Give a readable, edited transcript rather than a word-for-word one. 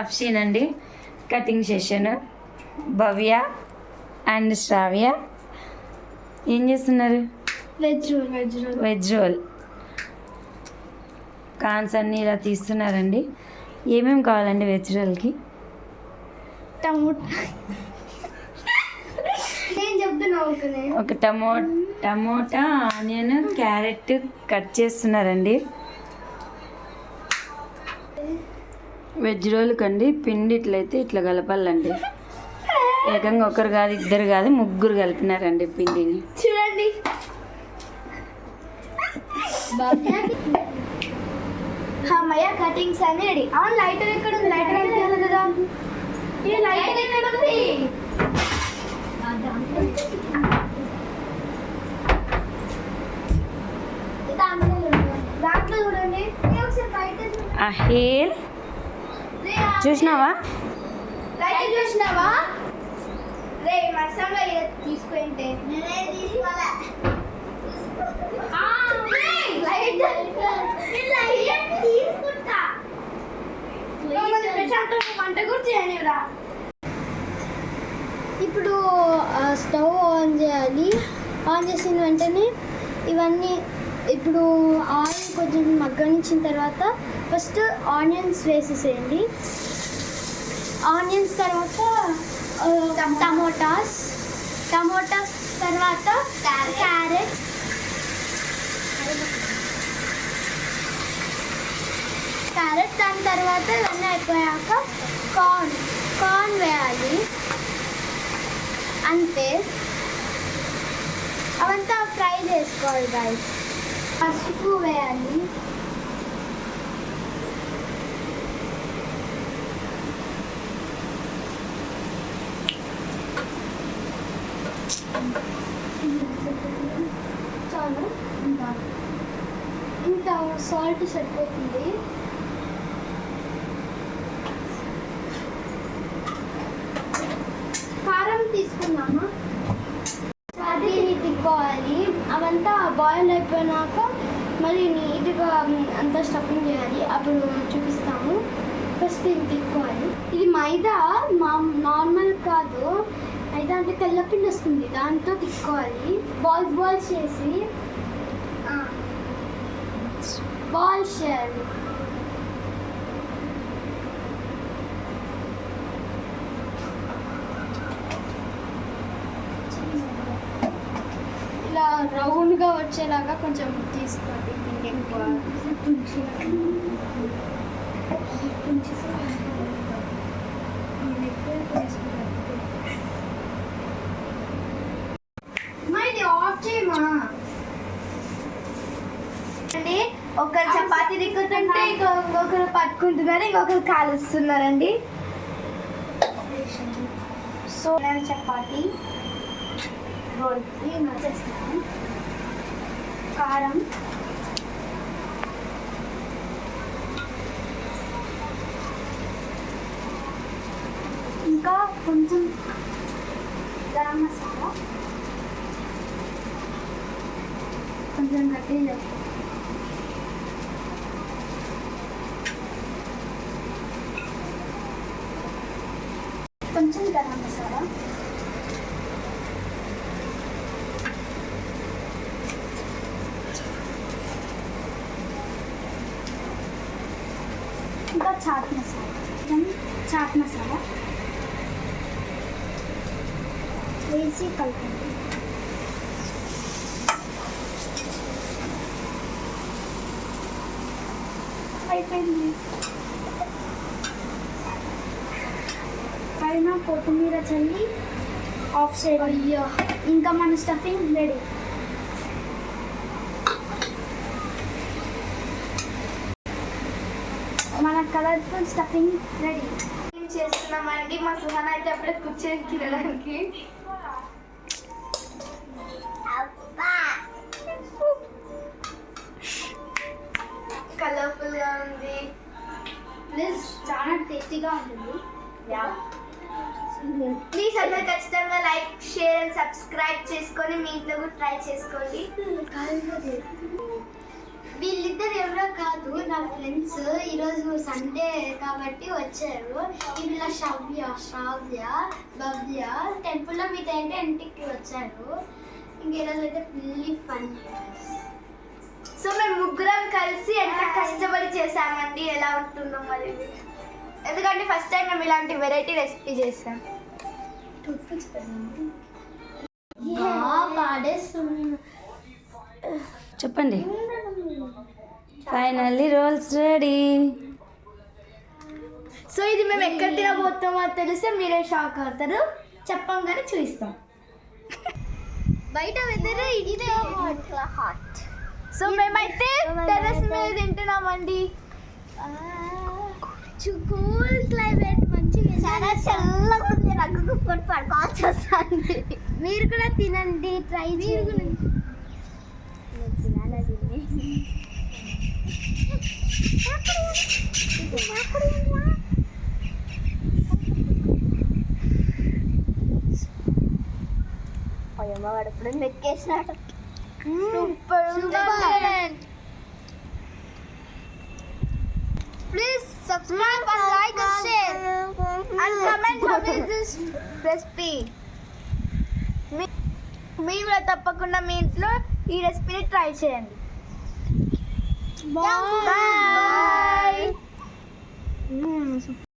అఫ్షీన్ అండి. Cutting session. Bhavya and శ్రావ్య ఏం చేస్తున్నారు? వెజ్ రోల్ కాన్స్ అన్నీ ఇలా తీస్తున్నారండి. ఏమేమి కావాలండి వెజ్ రోల్కి? ఒక టమోటా, ఆనియన్, క్యారెట్ కట్ చేస్తున్నారండి. వెజ్ రోల్కి అండి పిండి ఇట్లయితే ఇట్లా కలపాలండి. ఏకంగా ఒకరు కాదు, ఇద్దరు కాదు, ముగ్గురు కలిపినారండి పిండిని. చూడండి. అమ్మయ్య కటింగ్స్ అన్ని రెడీ. లైటర్ ఎక్కడ ఉంది? లైటర్ అంటే కదా. ఈ లైటర్ ఎక్కడ ఉంది? దాంట్లో చూడండి. అహేల్ చూసినావా? లైటర్ చూసినావా? రే మసాలా తీసుకుంటే నేనే తీసుకోవాలా. ఇప్పుడు స్టవ్ ఆన్ చేయాలి. ఆన్ చేసిన వెంటనే ఇవన్నీ ఇప్పుడు ఆయిల్ కొంచెం మగ్గనిచ్చిన తర్వాత ఫస్ట్ ఆనియన్స్ వేసేసేయండి. ఆనియన్స్ తర్వాత టమోటాస్ తర్వాత క్యారెట్, దాని తర్వాత ఇవన్నీ అయిపోయాక కార్న్ వేయాలి. అంతే, అవంతా ఫ్రై చేసుకోవాలి గైస్. పసుపు వేయాలి. చాలు, ఇంకా సాల్ట్ సరిపోతుంది. కారం తీసుకున్నామా, అది తిప్పుకోవాలి. అవంతా బాయిల్ అయిపోయినాక మళ్ళీ నీట్గా అంతా స్టఫింగ్ చేయాలి. అప్పుడు చూపిస్తాము. ఫస్ట్ ఇది తిప్పుకోవాలి. ఇది మైదా నార్మల్ కాదు, మైదా అంటే తెల్లపిండి వస్తుంది, దాంతో తిప్పుకోవాలి. బాల్స్ చేసి బాల్స్ చేయాలి. ఇలా రౌండ్గా వచ్చేలాగా కొంచెం తీసుకోండి. ఎక్కువ ఆఫ్ చేయమా అండి. ఒకరు చపాతీ దిక్కుతుంటే ఇంకొకరు పట్టుకుంటున్నారు, ఇంకొకరు కాలుస్తున్నారండి. సో నేను చపాతీ రోల్ చేస్తాను. కారం, ఇంకా కొంచెం గరం మసాలా, కొంచెం గట్టిగా కొంచెం గరం మసాలా, ఇంకా చాట్ మసాలా వేసి కలపండి. అయిపోయింది. పైన కొత్తిమీర చల్లి ఆఫ్ చేయాలి. ఇంకా మన స్టఫింగ్ రెడీ. మన కలర్ఫుల్ స్టఫింగ్ రెడీ చేస్తున్నామండి. మా సుహాన అయితే అప్పుడే కూర్చొని తినడానికి. కలర్ఫుల్గా ఉంది, ప్లస్ చాలా టేస్టీగా ఉంటుంది. ప్లీజ్ అందరూ ఖచ్చితంగా లైక్, షేర్ అండ్ సబ్స్క్రైబ్ చేసుకొని మీ ఇంట్లో కూడా ట్రై చేసుకోండి. వీళ్ళిద్దరు ఎవరో కాదు, నా ఫ్రెండ్స్. ఫ్రెండ్స్ ఈరోజు సండే కాబట్టి వచ్చారు. వీళ్ళ శ్రావ్య భవ్య టెంపుల్లో మీట్ అయితే ఇంటికి వచ్చారు. ఇంక ఈరోజు అయితే ఫుల్లీ ఫన్. సో మేము ముగ్గురం కలిసి ఎంత కష్టపడి చేసామండి. ఎలా ఉంటుందో మరి, ఎందుకంటే ఫస్ట్ టైం మేము ఇలాంటి వెరైటీ రెసిపీ చేసాం. చెప్పండి. Finally roles ready. సో ఇది మేము ఎక్కడ తినబోతామో తెలిస్తే మీరే షాక్ అవుతారు. చెప్పంగానే చూపిస్తాం. బయట వెదర్ ఇదే హాట్. సో మేమైతే టెర్రస్ మీద తింటున్నామండి. కూల్ క్లైమేట్, మంచిగా చాలా చల్లగా ఉంది. నాకు పడుకోవాల్సి వస్తుంది. మీరు కూడా తినండి, ట్రై చేయండి. వాడు మెక్కేసినాడు. Please subscribe and like and share and comment how is this recipe. మీరు కూడా తప్పకుండా మీ ఇంట్లో ఈ రెసిపీని ట్రై చేయండి. బాయ్.